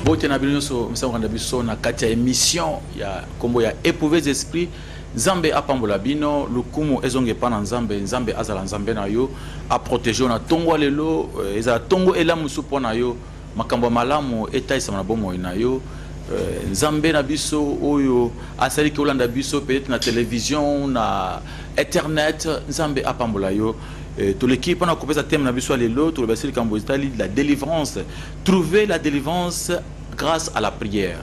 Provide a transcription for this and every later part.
Bote na biloso msanganda biso na kati ya émission ya kombo ya éprouver esprits Nzambe apambola bino lukumu ezonge pa na Nzambe azala Nzambe na yo a protéger na tongo lelo ezala tongo elamu supo na yo makambo malamu etaisa na bomo na yo Nzambe na biso oyo asali ki olanda biso peut-être na télévision na internet Nzambe apambola yo. Toute l'équipe, on a coupé sa thème, on a vu soit les lots, tout le bassin la délivrance. Trouver la délivrance grâce à la prière.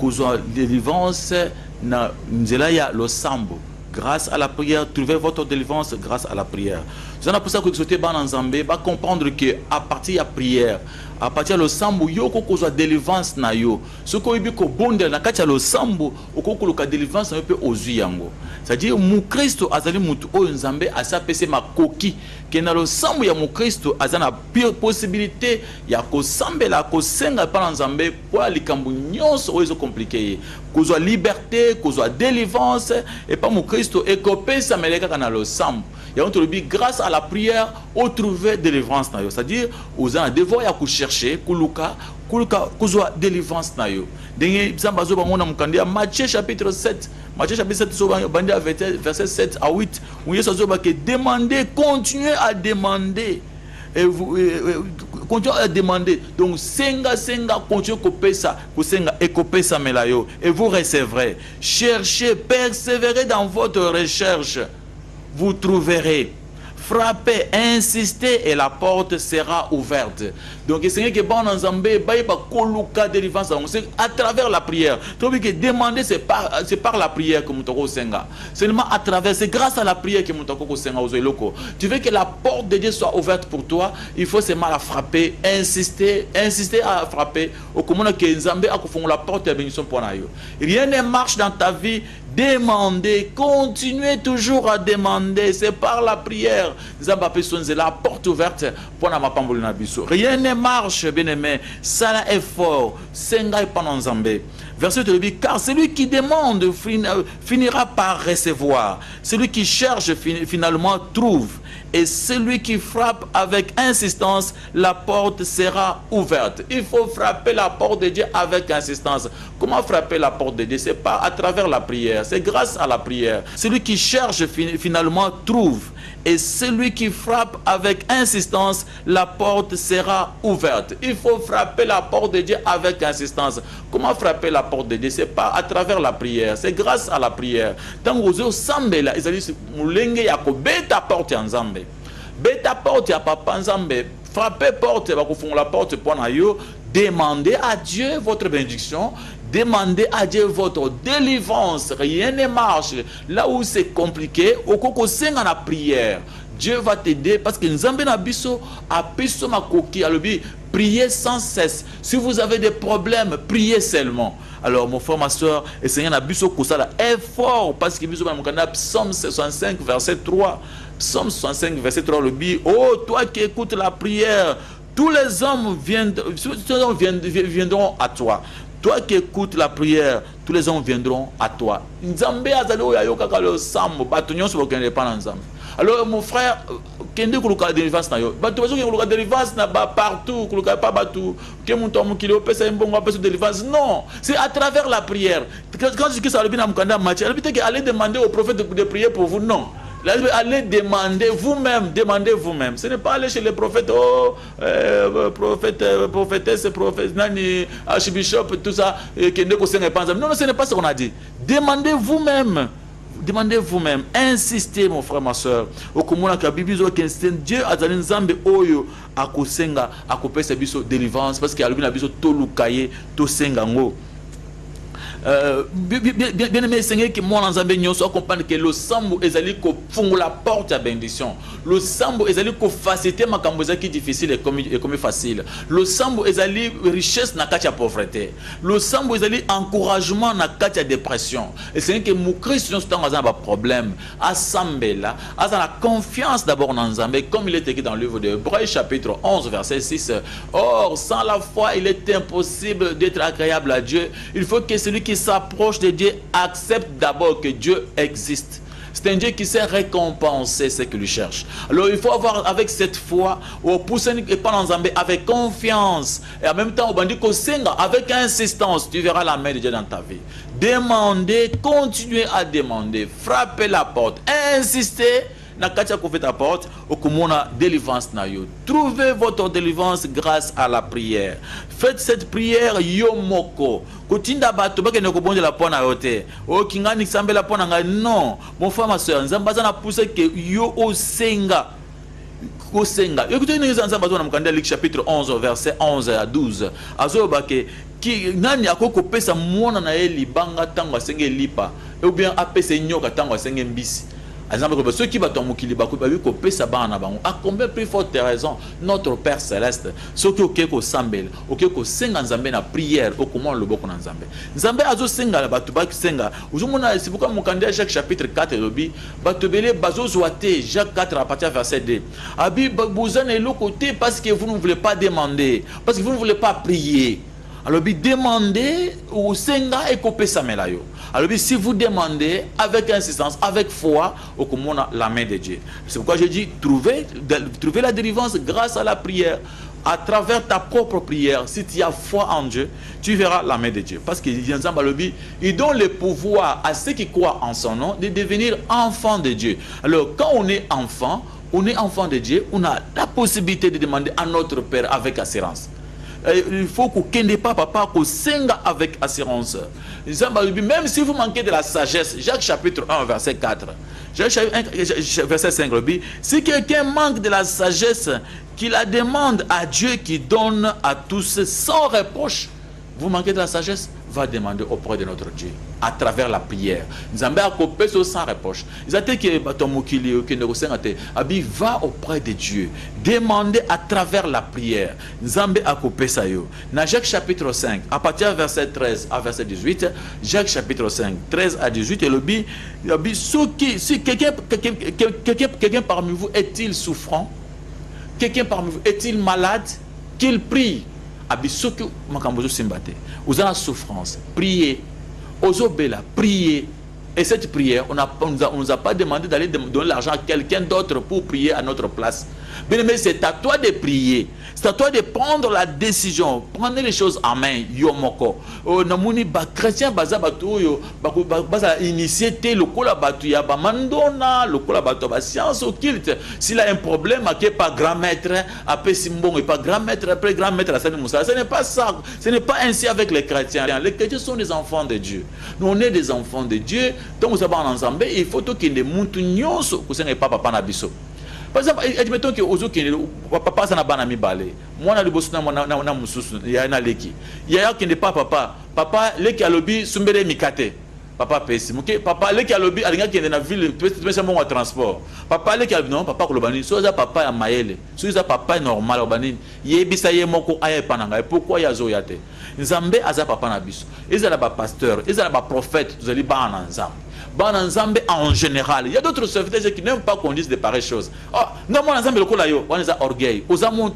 La délivrance, le sambo. Grâce à la prière, trouvez votre délivrance grâce à la prière. C'est pour ça que vous êtes en Zambé, va comprendre que à partir de la prière, à partir de le sambo, yo ko kozwa délivrance na yo. Ce ko ibi ko bonde na kati ya le sambo, ko ko délivrance na pe ozu yango. C'est-à-dire mu Kristo azali mutu o Nzambe asapese makoki ke na le sambo ya mu Kristo azana possibilité ya ko sambela ko senga pa Nzambe pour likambu nyonso o ezo compliqué. Kozwa liberté, kozwa délivrance et pas mu Kristo e ko pesa meleka kana le sambo. Et on te le dit, grâce à la prière, on trouve délivrance. C'est-à-dire, vous avez devoir à chercher, kuluka, délivrance. Matthieu chapitre 7, Matthieu chapitre 7, verset 7 à 8, où il y a demandez, continuez à demander. Et vous continuez à demander. Donc, senga, continuez à couper ça, et vous recevrez. Cherchez, persévérez dans votre recherche. Vous trouverez. Frappez, insistez et la porte sera ouverte. Donc, c'est que bon Nzambe, c'est à travers la prière. Demander, c'est par la prière que nous senga. Seulement à travers, c'est grâce à la prière que nous senga. Tu veux que la porte de Dieu soit ouverte pour toi, il faut seulement la frapper, insister à frapper. Au commun que Nzambe a fait la porte de bénédiction pour nous. Rien ne marche dans ta vie. Demandez, continuez toujours à demander. C'est par la prière. La porte ouverte pour ma pambolina biso. Rien ne marche, bien aimé. Ça est fort. Senga pendant Nzambe. Verset 8, car celui qui demande finira par recevoir. Celui qui cherche finalement trouve. Et celui qui frappe avec insistance, la porte sera ouverte. Il faut frapper la porte de Dieu avec insistance. Comment frapper la porte de Dieu? C'est pas à travers la prière, c'est grâce à la prière. Celui qui cherche finalement trouve. Et celui qui frappe avec insistance, la porte sera ouverte. Il faut frapper la porte de Dieu avec insistance. Comment frapper la porte de Dieu? C'est pas à travers la prière, c'est grâce à la prière. Tant que vous avez là, ils ont dit, moulenge yako beta porte en Nzambe. Beta porte ya papa Nzambe. Frappez porte, la porte pour yo. Demandez à Dieu votre bénédiction. Demandez à Dieu votre délivrance. Rien ne marche. Là où c'est compliqué, au koko senga na prière. Dieu va t'aider parce que Nzambe na biso a biso makoki alobi priez sans cesse. Si vous avez des problèmes, priez seulement. Alors mon frère, ma soeur, et Seigneur na biso kosala effort parce que biso na Psaume 65 verset 3. Psaume 65 verset 3 le dit, oh toi qui écoutes la prière, tous les hommes viendront à toi. Toi qui écoutes la prière, tous les hommes viendront à toi. Nzambe azalo ya yoka kalo sambo batunyo so kende pa Nzambe. Alors mon frère, kende kuluka délivrance na yo. Batu bazo kuluka délivrance na ba partout, kuluka pas batu. Ke muntu mukilo pesa mbongo pesa délivrance. Non, c'est à travers la prière. Quand je dis ça le bina mukanda Matthieu, elle dit que allez demander au prophète de prier pour vous. Non. Allez demander vous-même, demandez vous-même. Ce n'est pas aller chez les prophètes, prophétesse, prophète, nani, archbishop, tout ça, non, ce n'est pas ce qu'on a dit. Demandez vous-même. Demandez vous-même. Insistez, mon frère, ma soeur. Au commun, Dieu a donné Nzambe oyo akosenga akopesa biso délivrance parce qu'il y a biso tolukaye to sengango. bien aimé Seigneur que moi Nzambe nyonso comprendre que le sambo ezali ko fungula porte à bénédiction. Le sambo ezali ko faciliter makambo ezaki difficile et comme facile. Le sambo ezali richesse na kati ya pauvreté. Le sambo ezali encouragement na kati ya dépression. Et c'est que mon Christ nyonso tanga za ba problème asambela, asa la confiance d'abord dans Nzambe comme il est écrit dans le livre de Hébreux chapitre 11 verset 6. Or sans la foi il est impossible d'être agréable à Dieu. Il faut que celui qui s'approche de Dieu accepte d'abord que Dieu existe. C'est un Dieu qui sait récompenser ce qu'il cherche. Alors il faut avoir avec cette foi, au pousser et pas dans Zambé, avec confiance. Et en même temps, on dit qu'au Senga, avec insistance, tu verras la main de Dieu dans ta vie. Demandez, continuez à demander, frappez la porte, insistez. Nakatia ko fait ta porte, au kumona délivrance na yo. Trouvez votre délivrance grâce à la prière. Faites cette prière yomoko. Kotinda bato bake ne ko bonje la pona yote. O kingani sambe la pona nga non. Mon frère ma soeur, nzambaza na pousse que yo osenga. Osenga. Écoutez nous nzamba zo na mkanda Luc chapitre 11 verset 11 à 12. Azo bake ki nani akoko pesa mwana na ye libanga tango asenge lipa. Ou bien apese nyoka tango asenge mbisi. Ceux qui battent mon kili bakou babi ko pesa bana bango a combien plus forte raison notre Père céleste ceux qui okeko sambel okeko senga nzambe na prière au comment le boko na nzambe nzambe azo senga la batu baki senga uzumona c'est pourquoi mon candidat Jacques chapitre 4 lobi batu belé bazo zoate Jacques 4 à partir verset 2 abi bozane le côté parce que vous ne voulez pas demander parce que vous ne voulez pas prier. Alors, demandez au Senga et coupez sa melayo. Alors, si vous demandez avec insistance, avec foi, au comment la main de Dieu. C'est pourquoi je dis trouver la délivrance grâce à la prière. À travers ta propre prière, si tu as foi en Dieu, tu verras la main de Dieu. Parce qu'il donne le pouvoir à ceux qui croient en son nom de devenir enfants de Dieu. Alors, quand on est enfant de Dieu, on a la possibilité de demander à notre Père avec assurance. Il faut qu'on ne pas papa qu'on senga avec assurance. Même si vous manquez de la sagesse, Jacques chapitre 1 verset 4, Jacques verset 5, si quelqu'un manque de la sagesse, qu'il la demande à Dieu qui donne à tous sans reproche. Vous manquez de la sagesse, va demander auprès de notre Dieu à travers la prière. Nzambe a coupé sans reproche. Ils ont dit que va auprès de Dieu, demandez à travers la prière. Nzambe a coupé ça yo. Dans Jacques chapitre 5, à partir du verset 13 à verset 18, Jacques chapitre 5, 13 à 18, si quelqu'un parmi vous est-il souffrant, quelqu'un parmi vous est-il malade, qu'il prie. Abisoki makambozo simbate. Vous avez la souffrance. Priez. Ozobela. Priez. Et cette prière, on ne nous a pas demandé d'aller donner l'argent à quelqu'un d'autre pour prier à notre place. Bien aimé, c'est à toi de prier. C'est à toi de prendre la décision. Prenez les choses en main. Yomoko. Namuni ba chrétien baza batu yo baza initié te lokola batu ya ba mandona lokola batu ba science occulte. S'il a un problème à pas grand maître, après simbon et pas grand maître après grand maître la Moussa. Ce n'est pas ça. Ce n'est pas ainsi avec les chrétiens. Les chrétiens sont des enfants de Dieu. Nous on est des enfants de Dieu. Donc vous avez ensemble, il faut que les montu nyonso que ce n'est pas papa na biso. Par exemple, admettons que ozo ki papa ça na bana mi balé. Moi na liboso na mususu ya na leki. Ya ki ne pas papa leki alobi sumbere mikate. Papa pesi. OK, papa leki alobi alinga ki na ville pesa mon transport. Papa leki alobi non, papa kolobani. So za papa ya mayele. So za papa normal obani. Yebisa ye moko aya pananga. Pourquoi ya zo yate? Nzambe aza papa na biso. Ezala ba pasteur, ezala ba prophète, vous allez ba na nzambe. Bananzambe en général. Il y a d'autres serviteurs qui n'aiment pas qu'on dise de pareilles choses. Oh, non, moi, Nanzambe, le coup là, on est à orgueil.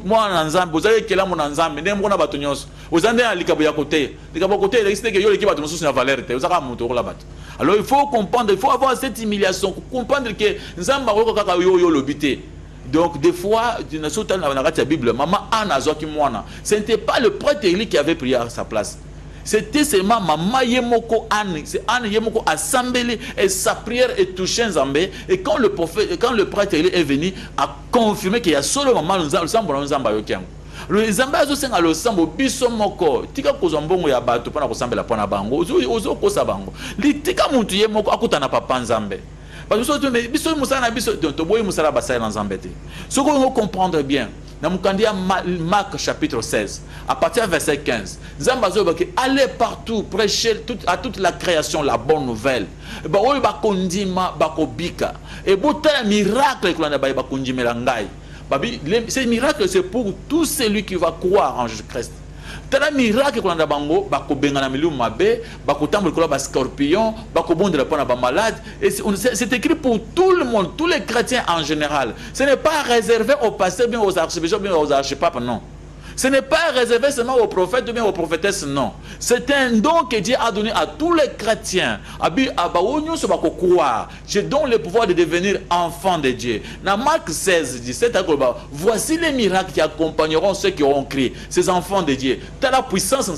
Moi, Nanzambe, vous avez quel amour Nanzambe, n'est-ce pas Batonios. Vous avez un likaboya côté. Likaboya côté, il existe que yo l'équipe de sous la valeur. Vous avez un montour là-bas. Alors, il faut comprendre, il faut avoir cette humiliation, comprendre que Nzamba, yo l'obité. Donc, des fois, dans la Bible, maman Anna Zokimwana, ce n'était pas le prêtre Élie qui avait prié à sa place. C'était seulement Maman Yemoko Anne. C'est Anne Yemoko assemblée et sa prière est touchée Nzambé. Et quand le prophète, quand le prêtre est venu, a confirmé qu'il y a seulement Nzamba Yokiam. Le Nzamba a aussi le sambo biso moko. Tika kozambongo ya bato pona kosambela pona bango. Ozo kosa bango. Li tika muntu Yemoko akutana papa Nzambe. Parce que biso musala biso to boy musala basala Nzambé te. Ce qu'on comprendre bien. Dans Marc chapitre 16, à partir du verset 15, allez partout, prêcher à toute la création la bonne nouvelle. Et ces miracles, c'est pour tout celui qui va croire en Jésus-Christ. Tala miracle qu'on a bango, bako bengana milu mabe, bako tambo kola ba scorpion, bako bonde la pona ba malade. Et c'est écrit pour tout le monde, tous les chrétiens en général. Ce n'est pas réservé aux pasteurs, bien aux archbishops, bien aux archipapes, non. Ce n'est pas réservé seulement aux prophètes ou bien aux prophétesses, non. C'est un don que Dieu a donné à tous les chrétiens. Je donne le pouvoir de devenir enfant de Dieu. Dans Marc 16, 17, voici les miracles qui accompagneront ceux qui auront crié, ces enfants de Dieu. Dans la puissance,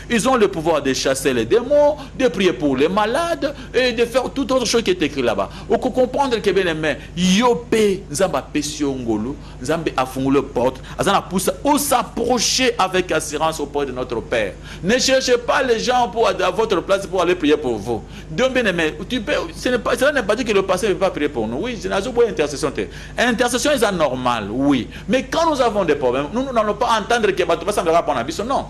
ils ont le pouvoir de chasser les démons, de prier pour les malades et de faire toute autre chose qui est écrit là-bas. Vous comprendre que bien aimé, Yopé, Zamba Pesiongolo, Zamba Afungolo porte, Azana pousse s'approcher avec assurance auprès de notre Père. Ne cherchez pas les gens à votre place pour aller prier pour vous. Donc, bien aimé, cela n'est pas dit que le pasteur ne peut pas prier pour nous. Oui, c'est une intercession. Intercession est anormale, oui. Mais quand nous avons des problèmes, nous n'allons pas entendre que tout ça va prendre un non.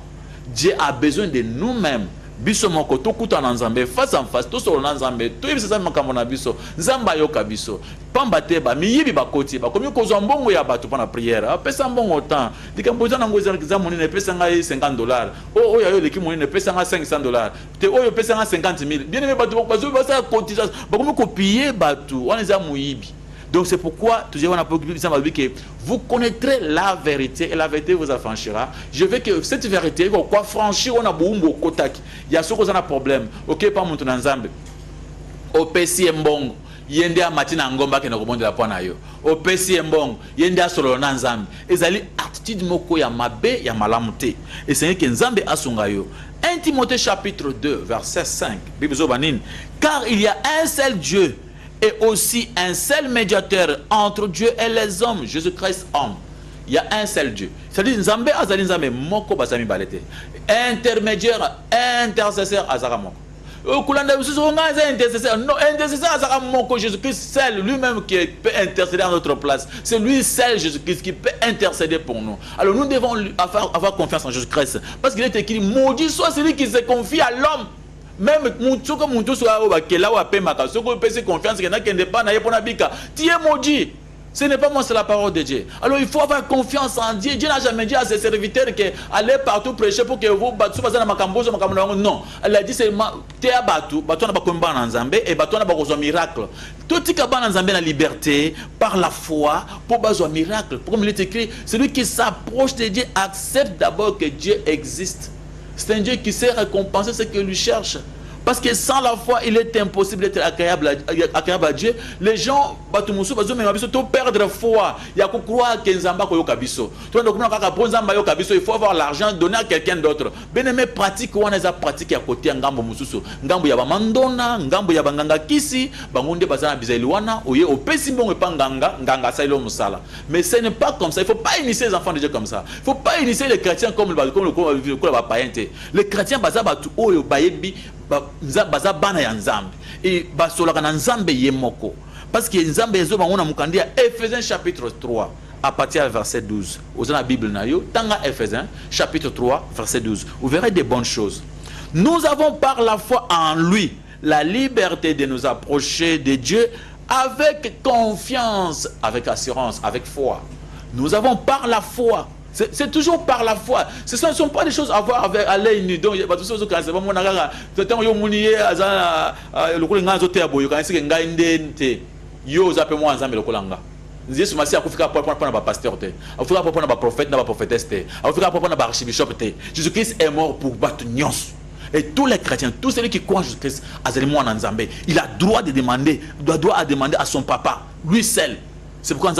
Dieu a besoin de nous-mêmes. Biso moko tokuta na nzambe face en face to solo na nzambe to yebisa makambo na biso nzamba yoka biso pamba te ba miyibi bakoti ba komi ko zwa mbongo ya bato pana prière pesa mbongo temps dikambo za nango za monene pesa ngai $50 o ya yo leki monene pesa ngai $500 te oyo pesa ngai 50,000 bien aimé bato bazo ba sa cotisation ba komi ko payer bato wana za muyibi. Donc c'est pourquoi vous connaîtrez la vérité et la vérité vous affranchira. Je veux que cette vérité, quoi franchir, on a beaucoup kotaki. Il y a ceux qui ont un problème. Ok, pas mon nzambe. Au PC mbongo. Yende a matina ngomba ke na komonde la pona yo. Au PC mbongo. Yende a solo na nzambe. Ezali attitude moko ya mabe ya malamute. Et c'est que nzambe asunga yo. 1 Timothée chapitre 2 verset 5. Bible zobanine. Car il y a un seul Dieu. Et aussi un seul médiateur entre Dieu et les hommes, Jésus-Christ homme. Il y a un seul Dieu. C'est-à-dire, Nzambe azali Nzambe moko basami balete. Intermédiaire, intercesseur azara moko. Okulanda intercesseur. Non, intercesseur azara moko. Jésus-Christ seul, lui-même qui peut intercéder à notre place. C'est lui seul, Jésus-Christ, qui peut intercéder pour nous. Alors nous devons avoir confiance en Jésus-Christ. Parce qu'il est écrit, maudit soit celui qui se confie à l'homme. Même si confiance, tu es maudit. Ce n'est pas moi, c'est la parole de Dieu. Alors il faut avoir confiance en Dieu. Dieu n'a jamais dit à ses serviteurs qu'allez partout prêcher pour que vous battu. Non. Elle a dit c'est Théa Batou, Batou n'a pas comme Bananzambe et Batou n'a pas besoin de miracle. Tout ce qui a Bananzambe la liberté, par la foi, pour besoin de miracle. Comme il est écrit, celui qui s'approche de Dieu accepte d'abord que Dieu existe. C'est un Dieu qui sait récompenser ce qu'il lui cherche. Parce que sans la foi, il est impossible d'être agréable à Dieu. Les gens, ils perdre foi. Il y a qu'on croire que Nzamba koyoka biso. Il faut avoir l'argent, donner à quelqu'un d'autre. Bien-aimé, pratique ou on a pratique à côté ngambo mususu. Ngambo ya mandona, ngambo ya banganga kisi, bangonde bazana bizailuana, oye au pesimbon et pas nganga sailo musala. Mais ce n'est pas comme ça. Il ne faut pas initier les enfants de Dieu comme ça. Il ne faut pas initier les chrétiens comme le païen. Les chrétiens bazabatu oyo bayebi baza bana ya nzambe et basolaka na nzambe yemoko parce que nzambe ezoba ngona mukandia Ephésiens chapitre 3 à partir du verset 12 dans la Bible na yo tanga Ephésiens chapitre 3 verset 12 vous verrez des bonnes choses. Nous avons par la foi en lui la liberté de nous approcher de Dieu avec confiance, avec assurance, avec foi. Nous avons par la foi. C'est toujours par la foi. Ce ne sont pas des choses à voir avec Alain Nidon. Il y a des choses qui sont pas Jésus-Christ est mort pour battre Nyons. Et tous les chrétiens, tous ceux qui croient en Jésus-Christ, il a droit de demander, droit à demander à son papa, lui seul. C'est pourquoi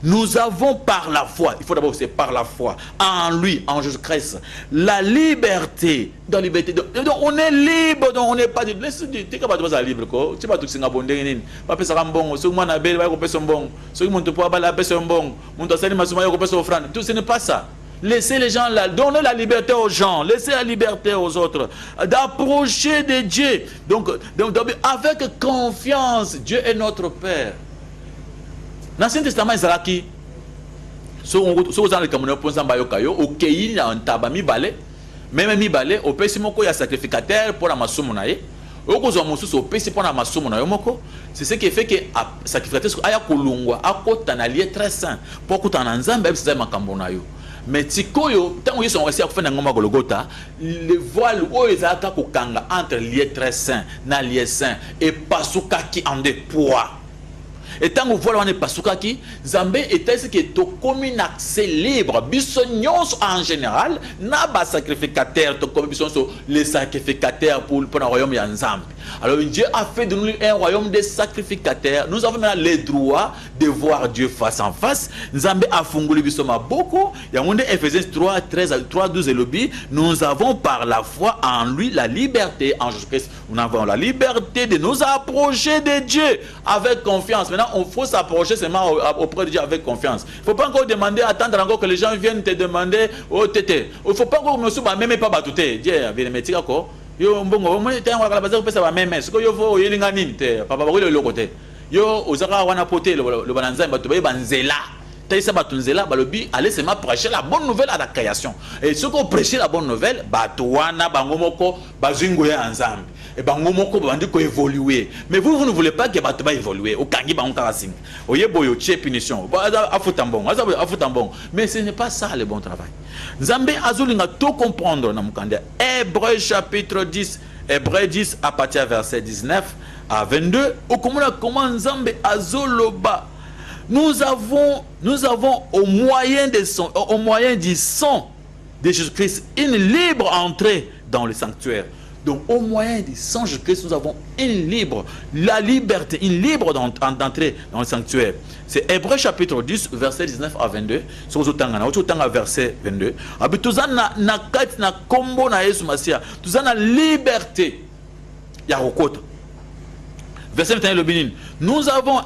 nous avons par la foi, il faut d'abord c'est par la foi, en lui, en Jésus-Christ, la liberté. Dans la liberté, donc on est libre, donc on n'est pas libre. Laisse dire, tu n'es pas libre, quoi. Tu n'es pas tout ce que tu as fait, ça bon, ce que moi, je bon, ce que moi, je bon, ce n'est pas ça. Laissez les gens là, donnez la liberté aux gens, laissez la liberté aux autres, d'approcher de Dieu. Donc, avec confiance, Dieu est notre Père. L'Ancien Testament, so vous avez le Cameroun pour Nzamba yokayo OK na ntaba mibale même mibale au pesi moko ya sacrificateur pour la masumu na ye okozwa mosusu au pesi pour la masumu na yo moko c'est ce qui fait que sacrificateur aya kolungwa akota na lieu très saint pour kutana Nzamba ebisa makambo na yo. Mais tikoyo tango yeso ngasi akufenda ngoma Golgotha le voile oyo ezaka kokanga entre lieu très saint na lieu saint et pasukaki en deux poids. Et tant que vous voyez pasukaki, Zambé était ce qui est au commun accès libre. Bissonions en général, n'a pas sacrificateur, comme les sacrificateurs pour le royaume Yanzambe. Alors Dieu a fait de nous un royaume de sacrificateurs. Nous avons maintenant le droit de voir Dieu face en face. Zambé a fongoli bisoma beaucoup. Il y a un Ephésiens 3, 13 à 3, 12 et le bi. Nous avons par la foi en lui la liberté en Jésus-Christ. Nous avons la liberté de nous approcher de Dieu avec confiance. Maintenant, il faut s'approcher seulement auprès de Dieu avec confiance. Il ne faut pas encore demander, attendre encore que les gens viennent te demander, oh tété. Il ne faut pas encore me souba même pas batouté. Dieu, il me dit encore. Yo mbongo moi t'es en la pesa ba même ce que yo fo yelinga nini te papa ba le côté yo ozaka wana poté le bananza bato ba banzela taisa batunzela balobi allez seulement prêcher la bonne nouvelle à la création et ce qu'on prêcher la bonne nouvelle bato wana bango moko bazingo ya ensemble et bango moko bandi ko évoluer mais vous ne voulez pas que bato ba évoluer au kangi bango karasing oyeboyo tche punition afutambon afutambon mais ce n'est pas ça le bon travail. Nzambe azulinga tout comprendre na mukanda. Hébreux chapitre 10, Hébreux 10 à partir verset 19 à 22. Comment Nzambe azoloba. Nous avons au moyen du sang de Jésus-Christ une libre entrée dans le sanctuaire. Donc au moyen du sang de Jésus-Christ, nous avons une libre d'entrée dans le sanctuaire. C'est Hébreux chapitre 10, verset 19 à 22. C'est verset 22. Nous avons la liberté. Verset 21, le bénin. Nous avons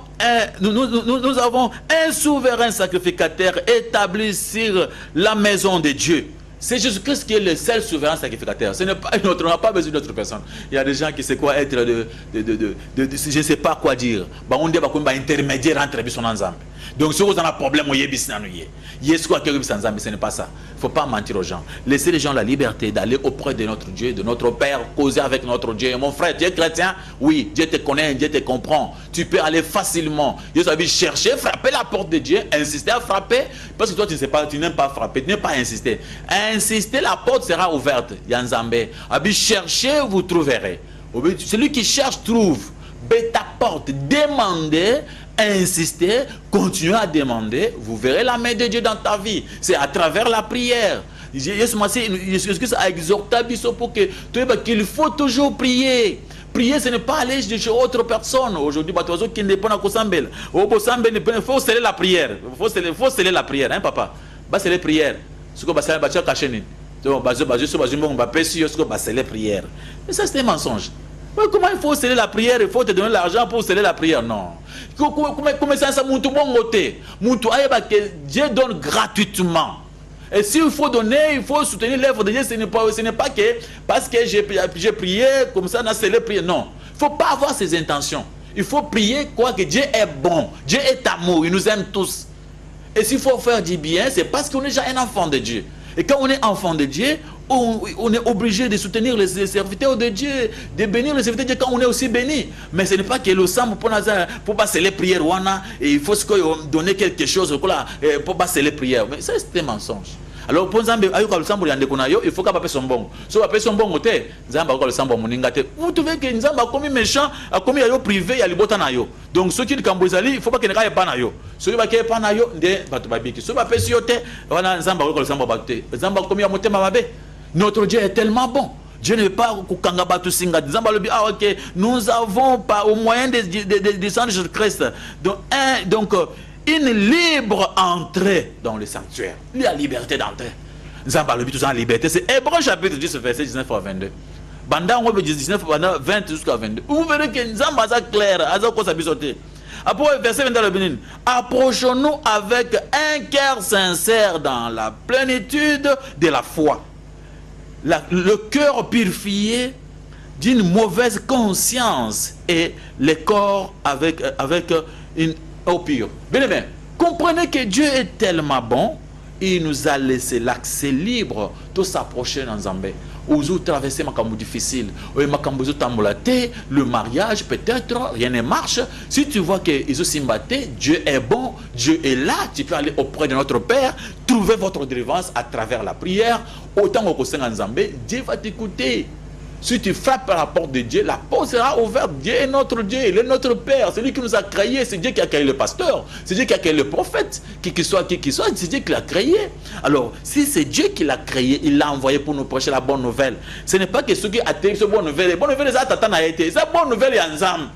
un souverain sacrificateur établi sur la maison de Dieu. C'est Jésus-Christ qui est le seul souverain sacrificateur. Ce n'est pas une autre, on n'a pas besoin d'une autre personne. Il y a des gens qui savent quoi être je ne sais pas quoi dire. On dit qu'il y a un intermédiaire entre les ensemble. Donc si vous avez un problème, ce n'est pas ça. Il ne faut pas mentir aux gens. Laissez les gens la liberté d'aller auprès de notre Dieu, de notre Père, causer avec notre Dieu. Mon frère, tu es chrétien? Oui, Dieu te connaît, Dieu te comprend. Tu peux aller facilement. Dieu s'habille chercher, frapper la porte de Dieu, insister à frapper. Parce que toi, tu ne sais pas, tu n'aimes pas frapper, tu n'aimes pas insister. Insister, la porte sera ouverte. Yanzambe. Habille chercher, vous trouverez. Celui qui cherche, trouve. Bête à porte, demandez. Insistez, continuez à demander, vous verrez la main de Dieu dans ta vie. C'est à travers la prière. Jésus a exhorté pour qu'il faut toujours prier. Prier, ce n'est pas aller chez autre personne. Aujourd'hui, il faut sceller la prière. Il faut sceller la prière, hein, papa? C'est les prières. Mais ça, c'est un mensonge. Comment il faut sceller la prière? Il faut te donner l'argent pour sceller la prière? Non. Comment ça, Dieu donne gratuitement. Et s'il faut donner, il faut soutenir l'œuvre de Dieu. Ce n'est pas que parce que j'ai prié, comme ça, on a scellé prière. Non. Il ne faut pas avoir ces intentions. Il faut prier quoi que Dieu est bon. Dieu est amour. Il nous aime tous. Et s'il faut faire du bien, c'est parce qu'on est déjà un enfant de Dieu. Et quand on est enfant de Dieu, on est obligé de soutenir les serviteurs de Dieu, de bénir les serviteurs de Dieu quand on est aussi béni. Mais ce n'est pas que le sang pour passer les prières, et il faut donner quelque chose pour passer les prières. Mais ça, c'est un mensonge. Alors, pour exemple, il faut qu'il son bon. Si on son bon, vous trouvez que Nzamba a commis méchant, a commis à privé, il y a les donc, ceux qui ne Cambozali, il ne faut pas qu'il n'y ait pas nayo. Ceux qui ne sont pas nayo, notre Dieu est tellement bon. Dieu ne veut pas que nous avons pas au moyen des sang de Jésus-Christ. Donc, une libre entrée dans le sanctuaire. La liberté d'entrer. Nous avons parlé de liberté. C'est Hébreux chapitre 10, verset 19 à 22. Bandant 19 à 20 jusqu'à 22. Vous verrez que nous avons clair. Après, verset 22, approchons-nous avec un cœur sincère dans la plénitude de la foi. Le cœur purifié d'une mauvaise conscience et le corps avec une eau pure. Bien aimé, Comprenez que Dieu est tellement bon, il nous a laissé l'accès libre de s'approcher dans Zambé. Ozu traverser makambo difficile, makambo tambolate, le mariage peut-être rien ne marche. Si tu vois que ils simbaté, Dieu est bon, Dieu est là, tu peux aller auprès de notre Père, trouver votre délivrance à travers la prière. Autant qu'on en Zambé, Dieu va t'écouter. Si tu frappes à la porte de Dieu, la porte sera ouverte. Dieu est notre Dieu, il est notre Père. C'est lui qui nous a créés. C'est Dieu qui a créé le pasteur. C'est Dieu qui a créé le prophète. Qui soit, c'est Dieu qui l'a créé. Alors, si c'est Dieu qui l'a créé, il l'a envoyé pour nous prêcher la bonne nouvelle. Ce n'est pas que ceux qui atteignent cette bonne nouvelle. La bonne nouvelle, c'est Tata n'a été. Cette bonne nouvelle est ensemble.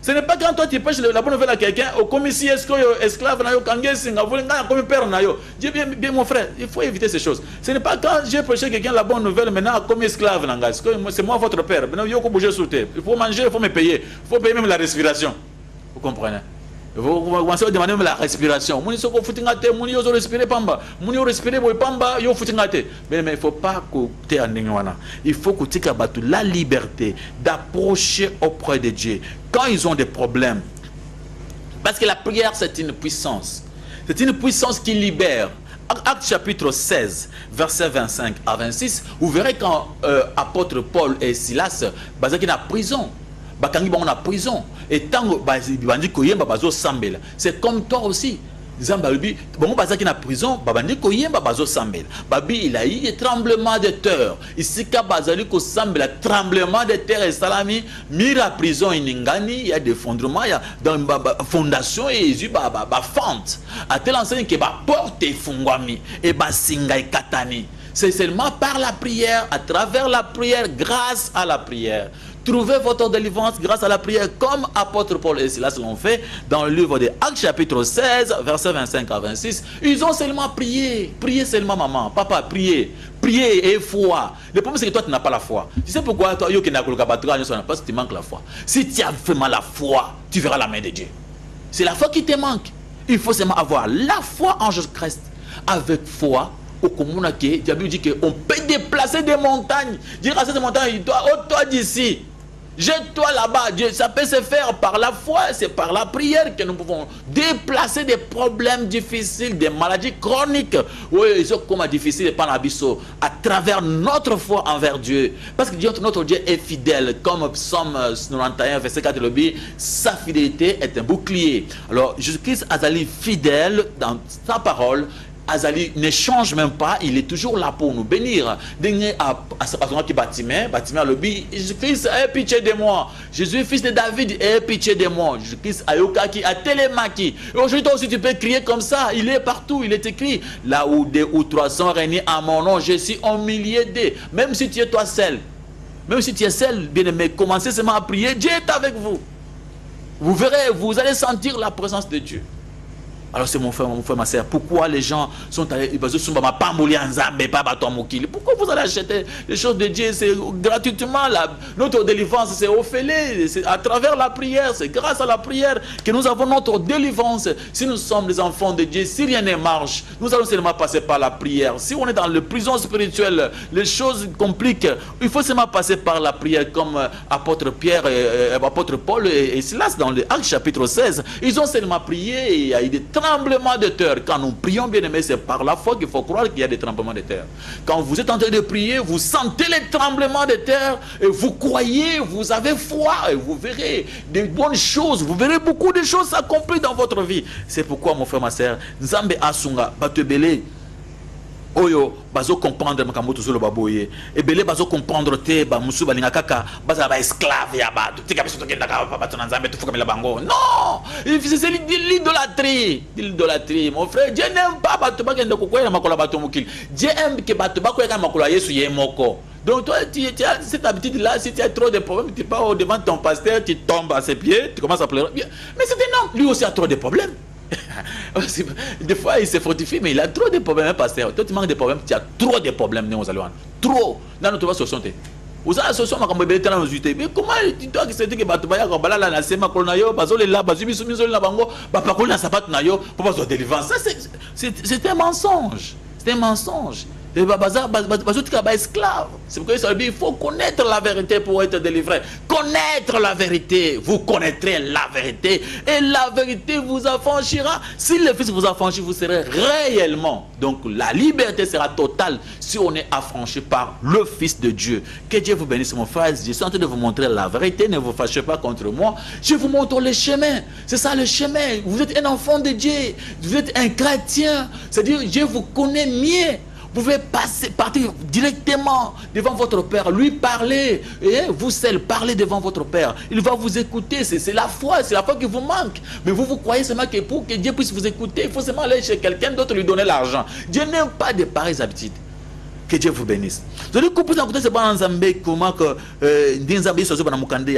Ce n'est pas quand toi tu prêches la bonne nouvelle à quelqu'un, comme ici, esclave, comme père, Dieu bien mon frère, il faut éviter ces choses. Ce n'est pas quand j'ai prêché quelqu'un la bonne nouvelle, maintenant comme esclave, c'est moi votre père, maintenant il faut bouger sur terre, il faut manger, il faut me payer, il faut payer même la respiration. Vous comprenez? Vous commencez à demander même la respiration. Mais il ne faut pas côté en il faut côté la liberté d'approcher auprès de Dieu quand ils ont des problèmes. Parce que la prière, c'est une puissance. C'est une puissance qui libère. Acte chapitre 16, versets 25 à 26, vous verrez quand apôtre Paul et Silas, basés dans la prison, bakangi bango na prison et tant bandi koyemba bazo sambela, c'est comme toi aussi. Zambalubi bango bazaki na prison babandi koyemba bazo sambela, babi il a eu des tremblements de terre ici ka bazali ko sambela, tremblement de terre et salami mira prison iningani, il y a des fondements, il y a dans fondation et Jésus ba fente à tel enseigne que ba porte fungwami et ba singai katani. C'est seulement par la prière, à travers la prière, grâce à la prière. Trouvez votre délivrance grâce à la prière, comme apôtre Paul et Silas l'ont fait dans le livre de Actes chapitre 16, versets 25 à 26. Ils ont seulement prié. Priez seulement, maman, papa, priez. Priez et foi. Le problème, c'est que toi, tu n'as pas la foi. Tu sais pourquoi toi, parce que tu manques la foi. Si tu as vraiment la foi, tu verras la main de Dieu. C'est la foi qui te manque. Il faut seulement avoir la foi en Jésus-Christ. Avec foi, au commun, Dieu dit qu'on peut déplacer des montagnes. Dire à cette montagne, toi d'ici, jette-toi là-bas. Dieu, ça peut se faire par la foi, c'est par la prière que nous pouvons déplacer des problèmes difficiles, des maladies chroniques. Oui, ils sont comme difficiles par l'abysso, à travers notre foi envers Dieu. Parce que Dieu, notre Dieu est fidèle, comme Psaume 91, verset 4 le dit, sa fidélité est un bouclier. Alors, Jésus-Christ a été fidèle dans sa parole. Azali ne change même pas, il est toujours là pour nous bénir. Dernier à bâtiment le dit, Jésus-Christ, aie pitié de moi. Jésus, fils de David, aie pitié de moi. Jésus-Christ, ayokaki, a télémaki. Et aujourd'hui, toi aussi, tu peux crier comme ça. Il est partout, il est écrit. Là où 2 ou 3 sont réunis à mon nom, je suis au milieu d'eux. Même si tu es toi seul, même si tu es seul, bien-aimé, commencez seulement à prier. Dieu est avec vous. Vous verrez, vous allez sentir la présence de Dieu. Alors c'est mon frère, ma soeur, pourquoi les gens sont allés, pourquoi vous allez acheter les choses de Dieu? C'est gratuitement, notre délivrance c'est offert, c'est à travers la prière, c'est grâce à la prière que nous avons notre délivrance. Si nous sommes les enfants de Dieu, si rien ne marche, nous allons seulement passer par la prière. Si on est dans la prison spirituelle, les choses compliquent, il faut seulement passer par la prière, comme apôtre Pierre, apôtre Paul et Silas dans le Acte chapitre 16, ils ont seulement prié et il y a eu des tremblements de terre. Quand nous prions, bien aimé, c'est par la foi qu'il faut croire qu'il y a des tremblements de terre. Quand vous êtes en train de prier, vous sentez les tremblements de terre et vous croyez, vous avez foi et vous verrez des bonnes choses, vous verrez beaucoup de choses s'accomplir dans votre vie. C'est pourquoi, mon frère, ma soeur, Nzambe Asunga, Batebele, Oyo, bazo comprendre makamoto zolo baboye. Et belé bazo comprendre te ba musu balinga kaka baza ba esclave ya ba. Tika biso tokenda ka ba tona nzambe tufuka mela bango. Non! C'est l'idolâtrie. L'idolâtrie. Mon frère, Dieu n'aime pas bato bakenda kokoya makola bato mukili. Dieu aime que bato bakoya makola Yesu yemoko. Donc toi, tu as cette habitude-là, si tu as trop de problèmes, tu pars devant ton pasteur, tu tombes à ses pieds, tu commences à pleurer. Mais c'est un homme, lui aussi a trop de problèmes. Des fois il se fortifie, mais il a trop de problèmes, pasteur. Toi tu manques de problèmes, tu as trop de problèmes. Trop. Dans notre solution. Vous avez la solution, mais comment tu dois que c'est que Batubaya Kabala la Sema Kolonayo, Bazole la Bazubi Soumizol la Bango, Bapakol na Sapat Nayo, pour pas se délivrer. Ça c'est un mensonge. C'est un mensonge. Et esclave. C'est pourquoi ça dit il faut connaître la vérité pour être délivré. Connaître la vérité, vous connaîtrez la vérité et la vérité vous affranchira. Si le Fils vous affranchit, vous serez réellement. Donc la liberté sera totale si on est affranchi par le Fils de Dieu. Que Dieu vous bénisse mon frère. Je suis en train de vous montrer la vérité. Ne vous fâchez pas contre moi. Je vous montre le chemin. C'est ça le chemin. Vous êtes un enfant de Dieu. Vous êtes un chrétien. C'est-à-dire Dieu vous connaît mieux. Vous pouvez partir directement devant votre Père, lui parler, et vous seul parler devant votre Père. Il va vous écouter, c'est la foi qui vous manque. Mais vous croyez seulement que pour que Dieu puisse vous écouter, il faut seulement aller chez quelqu'un d'autre lui donner l'argent. Dieu n'aime pas de pareilles habitudes. Que Dieu vous bénisse. Vous allez comprendre que c'est pas comment que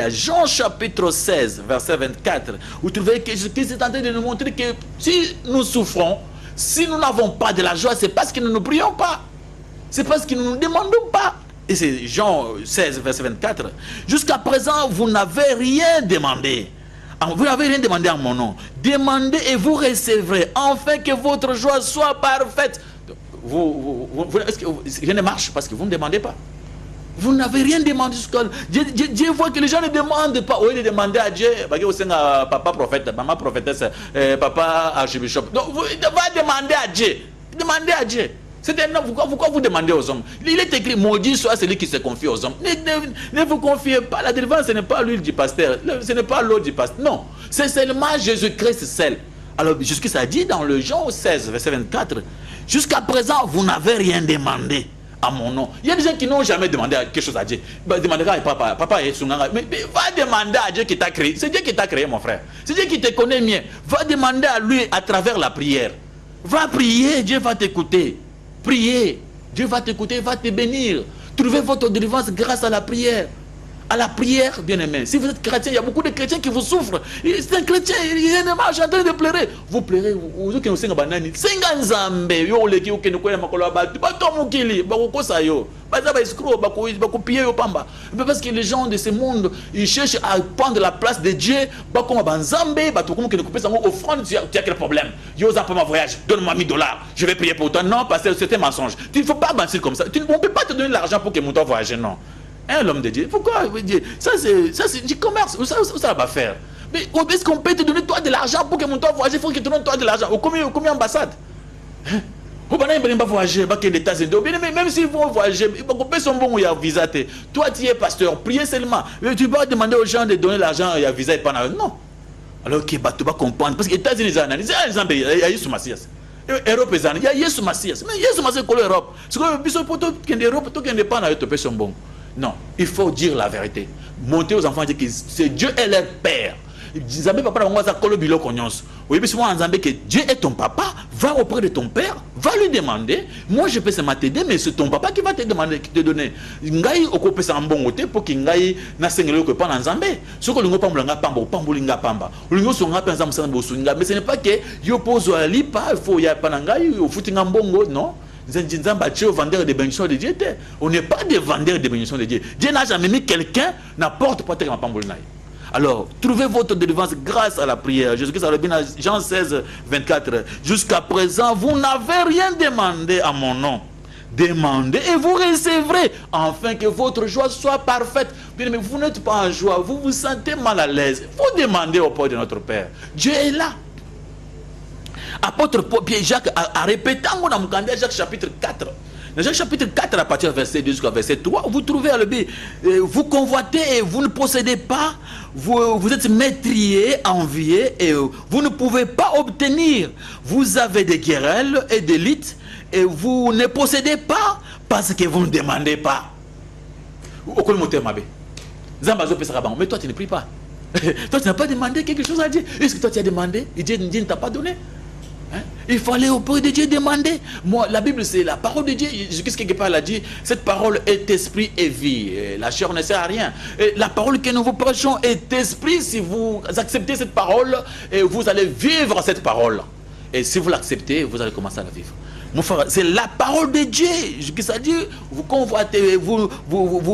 Jean chapitre 16, verset 24, vous trouvez que Jésus-Christ est en train de nous montrer que si nous souffrons, si nous n'avons pas de la joie, c'est parce que nous ne prions pas. C'est parce que nous ne demandons pas. Et c'est Jean 16, verset 24. Jusqu'à présent, vous n'avez rien demandé. Vous n'avez rien demandé en mon nom. Demandez et vous recevrez, afin que votre joie soit parfaite. Est-ce que rien ne marche parce que vous ne demandez pas? Vous n'avez rien demandé jusqu'à... Dieu voit que les gens ne demandent pas. Oui, ils demandent à Dieu. Papa prophète, maman prophétesse, papa archbishop. Donc, vous va demander à Dieu. Demandez à Dieu. Pourquoi vous demandez aux hommes? Il est écrit, maudit soit celui qui se confie aux hommes. Ne vous confiez pas. La délivrance, ce n'est pas l'huile du pasteur. Ce n'est pas l'eau du pasteur. Non. C'est seulement Jésus-Christ seul. Alors, Jésus-Christ a dit dans le Jean 16, verset 24, jusqu'à présent, vous n'avez rien demandé à mon nom. Il y a des gens qui n'ont jamais demandé quelque chose à Dieu. Demandez à papa est mais va demander à Dieu qui t'a créé. C'est Dieu qui t'a créé, mon frère. C'est Dieu qui te connaît mieux. Va demander à lui à travers la prière. Va prier, Dieu va t'écouter. Priez, Dieu va t'écouter, va te bénir. Trouvez votre délivrance grâce à la prière. À la prière, bien aimé. Si vous êtes chrétien, il y a beaucoup de chrétiens qui vous souffrent. C'est un chrétien, il est en train de pleurer. Vous pleurez, vous êtes en train de parce que les gens de ce monde, ils cherchent à prendre la place de Dieu. Offrande, tu as quel problème? Voyage, donne-moi $1000. Je vais prier pour toi. Non, parce que c'est un mensonge. Tu ne faut pas mentir comme ça. On ne peut pas te donner l'argent pour que mon toi voyage. Non. L'homme de Dieu. Pourquoi Dieu? Ça c'est du commerce. Où ça va faire? Mais est-ce qu'on peut te donner toi de l'argent pour que mon toi voyage? Il faut qu'il te donne toi de l'argent. Combien ambassades? Même s'ils vont voyager, visa. Toi tu es pasteur, priez seulement. Mais tu vas demander aux gens de donner l'argent et à visa et pas. Non. Alors tu vas comprendre. Parce que les États-Unis, il y a Yesu Massias. Europe, il y a Yesu Massias. Mais Yesu Massias c'est l'Europe. Non, il faut dire la vérité. Monter aux enfants et dire que c'est Dieu et leur père. Que Dieu est ton papa, va auprès de ton père, va lui demander. Moi je peux seulement t'aider, mais c'est ton papa qui va te demander, qui te donner. Ngai okope sa mbongote pour qu'il ngai na sengelo que pas nzambe. Ce que lingo pambulanga pamba, pambulinga pamba. Lingo songa penza musana bosunga, mais ce n'est pas que yo pose à lipa, il faut ya panangai au footinga mbongo, non. Vendeur de bénédictions de Dieu. On n'est pas des vendeurs de bénédictions de Dieu. Dieu n'a jamais mis quelqu'un n'importe quoi. Alors, trouvez votre délivrance grâce à la prière. Jésus-Christ a dit dans Jean 16, 24. Jusqu'à présent, vous n'avez rien demandé à mon nom. Demandez et vous recevrez, afin que votre joie soit parfaite. Bien, mais vous n'êtes pas en joie, vous vous sentez mal à l'aise. Vous demandez au Père de notre Père. Dieu est là. Apôtre Pierre Jacques a répété dans Jacques chapitre 4. Dans Jacques chapitre 4, à partir du verset 2 jusqu'au verset 3, vous trouvez à l'objet, vous convoitez et vous ne possédez pas, vous êtes métriés, enviés et vous ne pouvez pas obtenir. Vous avez des querelles et des lites et vous ne possédez pas parce que vous ne demandez pas. Mais toi tu ne pries pas. Toi tu n'as pas demandé quelque chose à Dieu. Est-ce que toi tu as demandé et Dieu ne t'a pas donné? Il fallait auprès de Dieu demander. Moi, la Bible, c'est la parole de Dieu. Qu'est-ce que quelque part a dit? Cette parole est esprit et vie. Et la chair ne sert à rien. Et la parole que nous vous prêchons est esprit. Si vous acceptez cette parole, et vous allez vivre cette parole. Et si vous l'acceptez, vous allez commencer à la vivre. Mon frère, c'est la parole de Dieu. Ça dit, vous convoitez, vous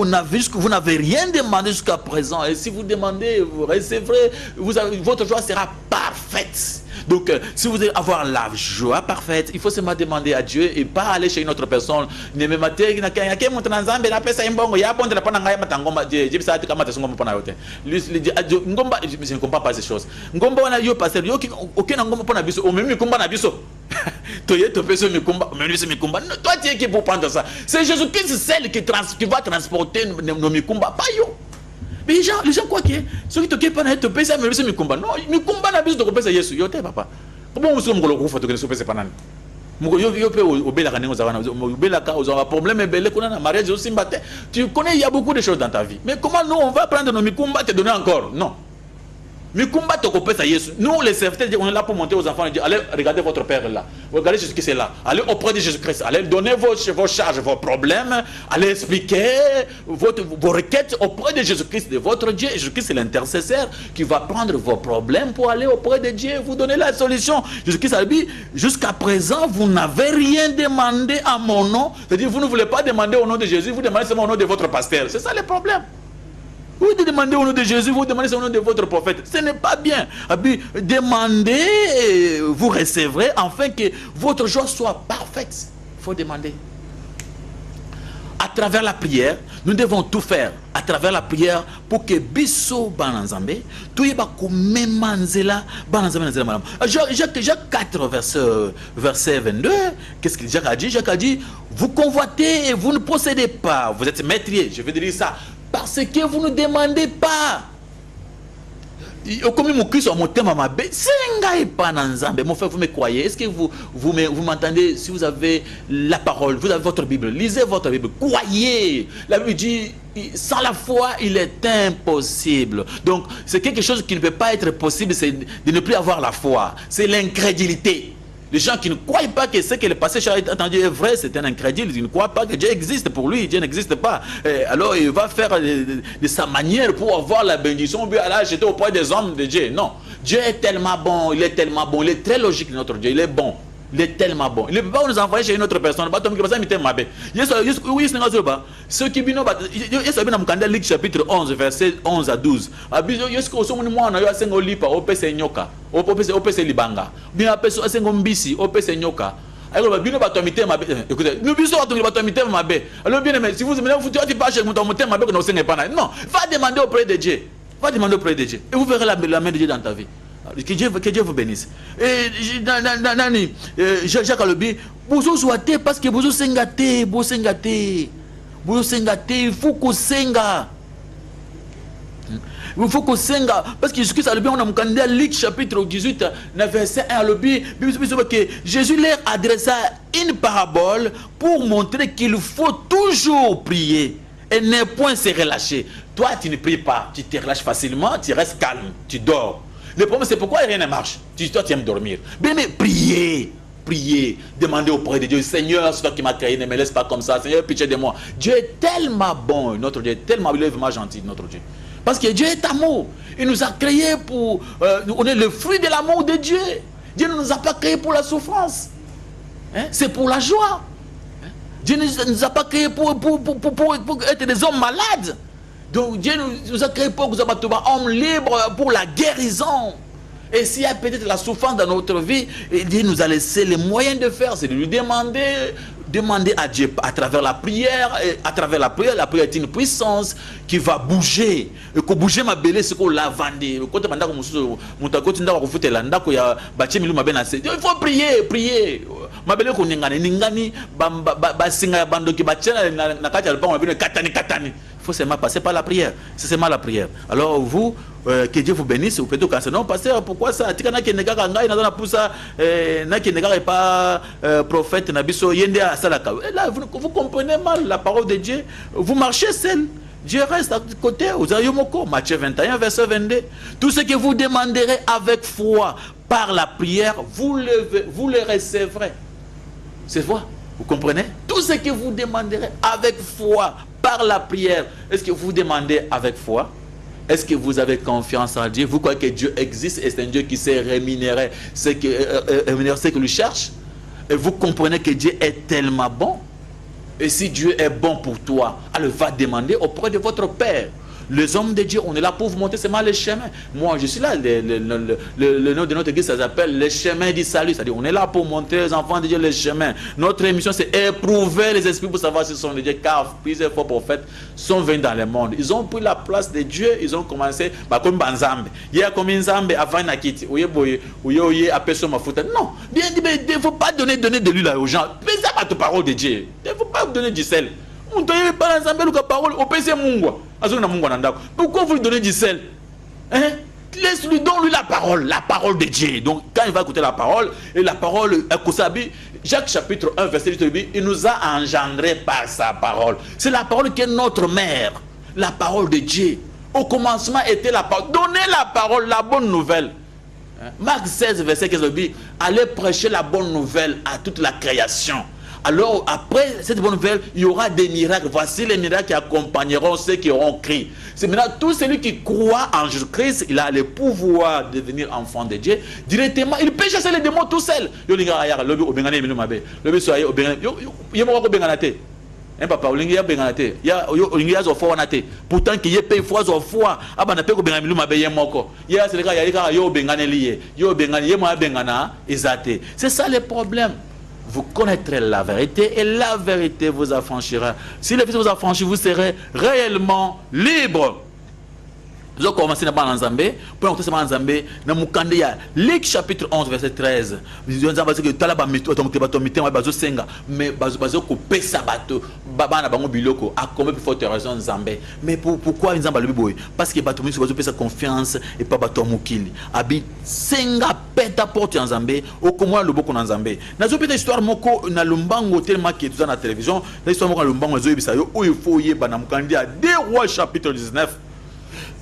n'avez rien demandé jusqu'à présent. Et si vous demandez, vous recevrez, votre joie sera parfaite. Donc, si vous voulez avoir la joie parfaite, il faut seulement demander à Dieu et pas aller chez une autre personne. Ne me matez, je ne comprends pas ces choses. Toi, tu es qui pour prendre ça? C'est Jésus-Christ, celle qui va transporter nos mikumba, pas yo. Mais les gens croient que ceux qui te pas te payer ça, mais c'est mikumba. Non, mikumba n'a besoin de payer ça. Yesu, yo te papa. Comment vous sommes le faut que le payer pas nan? Yo peut au bela kané aux avana, au bela ka aux problème et belé qu'on a mariage aussi mbaté. Tu connais, il y a beaucoup de choses dans ta vie. Mais comment nous on va prendre nos mikumba te donner encore? Non. Mikumba te kopesa Yesu. Nous les serviteurs, on est là pour monter aux enfants et dire allez regardez votre père là. Regardez Jésus qui c'est là. Allez auprès de Jésus-Christ. Allez donner vos charges, vos problèmes. Allez expliquer vos requêtes auprès de Jésus-Christ, de votre Dieu. Jésus-Christ c'est l'intercesseur qui va prendre vos problèmes pour aller auprès de Dieu et vous donner la solution. Jésus-Christ a dit jusqu'à présent vous n'avez rien demandé à mon nom. C'est-à-dire vous ne voulez pas demander au nom de Jésus, vous demandez seulement au nom de votre pasteur. C'est ça le problème. Vous demandez au nom de Jésus, vous demandez au nom de votre prophète. Ce n'est pas bien. Demandez, vous recevrez, afin que votre joie soit parfaite. Il faut demander. À travers la prière, nous devons tout faire. À travers la prière, pour que Bisso Bananzambe, tout y va comme Manzela, Bananzambe, Jacques 4, verset 22. Qu'est-ce que Jacques a dit? Jacques a dit, vous convoitez et vous ne possédez pas. Vous êtes maîtrier. Je vais dire ça. Parce que vous ne demandez pas. Comme mon Christ, mon thème ma bé, c'est pas Nanzambe. Mon frère, vous me croyez? Est-ce que vous m'entendez? Si vous avez la parole, vous avez votre Bible, lisez votre Bible, croyez. La Bible dit, sans la foi, il est impossible. Donc, c'est quelque chose qui ne peut pas être possible, c'est de ne plus avoir la foi. C'est l'incrédulité. Les gens qui ne croient pas que ce que le passé a entendu est vrai, c'est un incrédule. Ils ne croient pas que Dieu existe pour lui. Dieu n'existe pas. Alors il va faire de sa manière pour avoir la bénédiction. Puis aller acheter auprès des hommes de Dieu. Non. Dieu est tellement bon. Il est tellement bon. Il est très logique, notre Dieu. Il est bon. Il est tellement bon. Il ne peut pas nous envoyer chez une autre personne. Ceux qui viennent, dans Luc chapitre 11, verset 11 à 12. Alors, bien va tomber ma écoutez, nous bisous va tomber ma bé. Alors bien mais si vous tu pas chez mon thème ma bé que nous n'est pas non, va demander auprès de Dieu. Va demander auprès de Dieu et vous verrez la main de Dieu dans ta vie. Que Dieu vous bénisse. Et Jacques Alobi, vous souhaitez parce que vous sengate, vous sengate, il faut que senga. Il faut qu'on senga parce que Jésus-Christ a le bien on a candidat Luc chapitre 18 verset 1 le bi que Jésus leur adressa une parabole pour montrer qu'il faut toujours prier et ne point se relâcher. Toi tu ne pries pas, tu te relâches facilement, tu restes calme, tu dors. Le problème c'est pourquoi rien ne marche. Toi tu aimes dormir. Bien mais priez. Priez, demandez auprès de Dieu, Seigneur, c'est toi qui m'as créé, ne me laisse pas comme ça, Seigneur, pitié de moi. Dieu est tellement bon, notre Dieu est tellement, il est vraiment gentil, notre Dieu. Parce que Dieu est amour. Il nous a créés pour... on est le fruit de l'amour de Dieu. Dieu ne nous a pas créés pour la souffrance. Hein? C'est pour la joie. Hein? Dieu ne nous a pas créés pour être des hommes malades. Donc Dieu nous a créés pour que nous soyons des hommes libres pour la guérison. Et s'il y a peut-être la souffrance dans notre vie, Dieu nous a laissé les moyens de faire, c'est de lui demander à Dieu à travers la prière. Et à travers la prière est une puissance qui va bouger. Et que bouger ma belle, c'est qu'on l'a vendé. Il faut prier, prier. Ma belle, qu'on ningani, basinga bandoki bachela na kati alpa on katani. Il faut seulement passer par la prière. C'est seulement la prière. Alors vous, que Dieu vous bénisse, ou plutôt quand c'est non, pasteur, pourquoi ça? Tikana qui n'est pas prophète, nabiso yende à salaka. Là, vous comprenez mal la parole de Dieu. Vous marchez seul. Dieu reste à côté. Vous avez Yomoko, Matthieu 21, verset 22. Tout ce que vous demanderez avec foi par la prière, vous le recevrez. C'est vrai. Vous comprenez? Tout ce que vous demanderez avec foi par la prière, est-ce que vous demandez avec foi? Est-ce que vous avez confiance en Dieu? Vous croyez que Dieu existe et c'est un Dieu qui sait rémunérer ce que lui cherche? Et vous comprenez que Dieu est tellement bon. Et si Dieu est bon pour toi, alors va demander auprès de votre Père. Les hommes de Dieu, on est là pour vous montrer seulement les chemins. Moi, je suis là, le nom de notre église, ça s'appelle les chemins du salut. C'est-à-dire, on est là pour montrer aux enfants de Dieu les chemins. Notre émission, c'est éprouver les esprits pour savoir si ce sont de Dieu. Car plusieurs faux prophètes sont venus dans le monde. Ils ont pris la place de Dieu, ils ont commencé, comme Banzambe. Il y a comme Nzambe avant Nakiti. Ouye, appelle sur ma faute. Non, bien dit, mais il ne faut pas donner de l'huile aux gens. Mais ça, pas ta parole de Dieu. Il ne faut pas donner du sel. On ne donne pas l'ensemble de parole au PC Mungwa. Pourquoi vous lui donnez du sel? Hein? Laisse-lui, donne-lui la parole de Dieu. Donc, quand il va écouter la parole, et la parole, Jacques chapitre 1, verset 8, il nous a engendrés par sa parole. C'est la parole qui est notre mère, la parole de Dieu. Au commencement était la parole. Donnez la parole, la bonne nouvelle. Marc 16, verset 15, allez prêcher la bonne nouvelle à toute la création. Alors, après cette bonne nouvelle, il y aura des miracles. Voici les miracles qui accompagneront ceux qui auront crié. C'est maintenant tout celui qui croit en Jésus-Christ, il a le pouvoir de devenir enfant de Dieu. Directement, il peut chasser les démons tout seul. Pourtant qu'il y ait payé fois au fois, c'est ça le problème. Vous connaîtrez la vérité et la vérité vous affranchira. Si le Fils vous affranchit, vous serez réellement libre. Nous allons commencer par l'Anzambé. Pour nous commencer l'Anzambé, dans Mukandeya, Luc chapitre 11, verset 13. Nous allons dire que Talaba mito, mais bazo ko pesa bato, baba na bango biloko, a combien plus forte raison Nzambé. Mais pourquoi Nzamba le biboy? Parce que bato miso bazo pesa confiance et pas bato mukili. Abi senga peta porte Nzambé, au comment le boko Nzambé. Nazo peta histoire moko na lumbango tellement que tu as na télévision, la histoire moko na lumbango zo yebisa yo, où il faut yeba na Mukandeya, 2 Rois chapitre 19.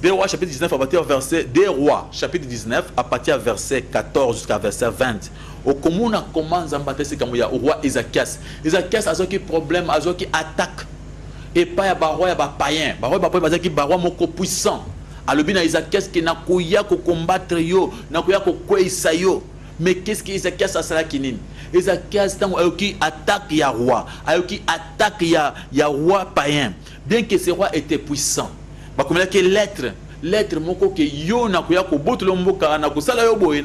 2 Rois chapitre 19 à partir verset 2 Rois chapitre 19 à partir verset 14 jusqu'à verset 20. Au commun a commencé à battre comme il y a au roi Ézéchias. Ézéchias a qui problème, a qui attaque. Et pas ya baroi ya ba païen. Baroi ba païen qui baroi moko puissant. Alors bien Ézéchias qui n'a koya ko combattre yo, n'a koya ko kwesa yo. Mais qu'est-ce que Ézéchias a ça qui nini? Ézéchias tant qui attaque ya roi, qui attaque ya roi païen. Bien que ce roi était puissant. Comme il y a lettre moko ke yo na kuya ko botolo mboka na ko sala yo boye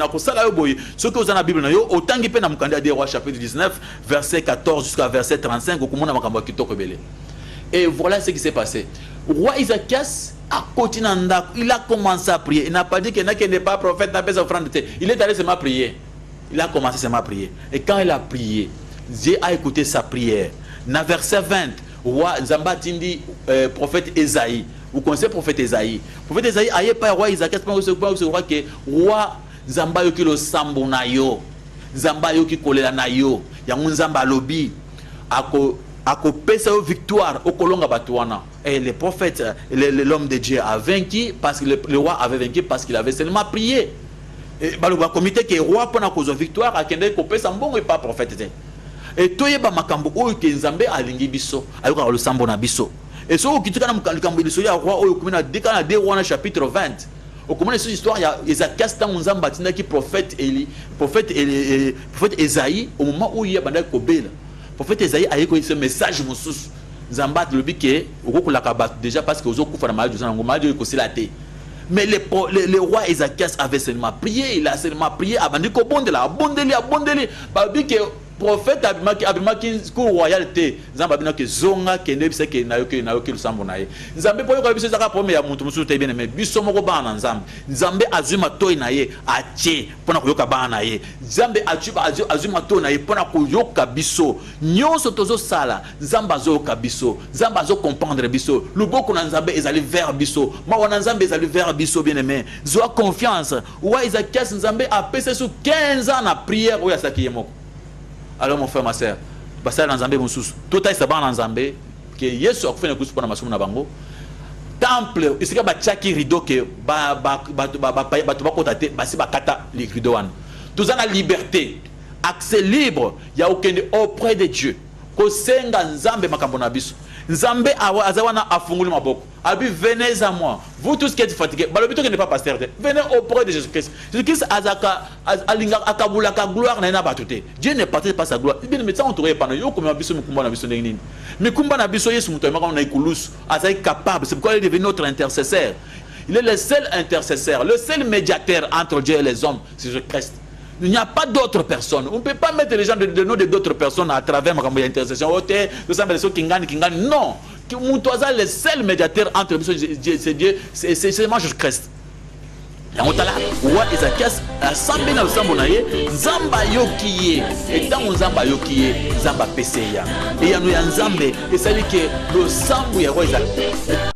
ce que vous en la Bible na yo autant que pe na Mukandeya 2 Rois chapitre 19 verset 14 jusqu'à verset 35 okomona makambo kitoko belé. Et voilà ce qui s'est passé. Roi Ézéchias a continué il a commencé à prier. Il n'a pas dit qu'il n'est pas prophète, n'a pas offrande. Il est allé seulement prier. Il a commencé seulement à prier. Et quand il a prié, Dieu a écouté sa prière. Dans verset 20, roi Nzamba tindi prophète Esaïe. Vous connaissez le prophète Esaïe. Le prophète Esaïe, aïe pas roi Isaac, c'est roi que roi Zamba yoki lo sambo na yo, Zamba yoki kolela na yo, yango Zamba lobi, ako pesa yo victoire au kolonga batuana. Et le prophète, l'homme de Dieu a vaincu parce que le roi avait vaincu parce qu'il avait seulement prié. Et le comité qui est roi pour la cause de victoire a kende ko pesa mbongo et pas prophète. Et toye ba makambo oyo ke Nzambe alingi biso, ayoka lo sambo na biso. Et ce qui est dans le roi, au chapitre 20, au comment cette histoire, il y a Ézéchias qui prophète Esaïe, au moment où il y a le prophète Esaïe a eu ce message Zamba le biquet, déjà parce que aux autres mais le roi Ézéchias avait seulement prié, il a seulement prié, abandonné prophète abimaki ko royauté Nzamba binaki zonga kende bisa ke na yoki lusambo naye Nzambe po yoka biso zaka problème ya mutu musu te bien mais biso moko ba na Nzambe Nzambe azuma toy naye atie pona ko yoka ba naye Nzambe azuma toy naye pona ko yoka biso nyonso tozo sala Nzamba zo yoka biso Nzamba zo comprendre biso luboko na Nzambe ezali vers biso ma wana Nzambe ezali vers biso bien aimé zo confiance wa Ézéchias Nzambe a passé sur 15 ans na prière oya saki yemoko. Alors mon frère, ma soeur, basala na Nzambe mususu. Tota isaba na Nzambe que Yesu akufanya kusu pona masumu na bango. Temple, isika ba chaki rideau que ba kota te basi ba kata les rideaux wana. Tous en la liberté, accès libre, il y a aucun auprès de Dieu. Ko senga Nzambe makambo na biso. Nzambe azawana afunguli maboko. Abi venez à moi. Vous tous qui êtes fatigués, balobito qui n'est pas pasteur, venez auprès de Jésus-Christ. Jésus-Christ azaka alinga akabula ka gloire na batute. Dieu ne partage pas sa gloire. Bien mais ça on touré pendant yo comme biso mukumba na biso ndengini. Mikumba na biso Yesu muto maka na ikulus, azai capable, c'est pourquoi il est devenu notre intercesseur. Il est le seul intercesseur, le seul médiateur entre Dieu et les hommes, c'est Jésus-Christ. Il n'y a pas d'autres personnes. On ne peut pas mettre les gens de nom d'autres personnes à travers ma intercession. Non. Moutouaza le seul médiateur entre c'est Dieu, c'est seulement Jésus-Christ. yango tala wa Ezakias asambe na losambo na ye nzamba yoki ye etango nzamba yoki ye nzamba pese ya eyano ya nzambe esali ke losambo ya roi Ezakias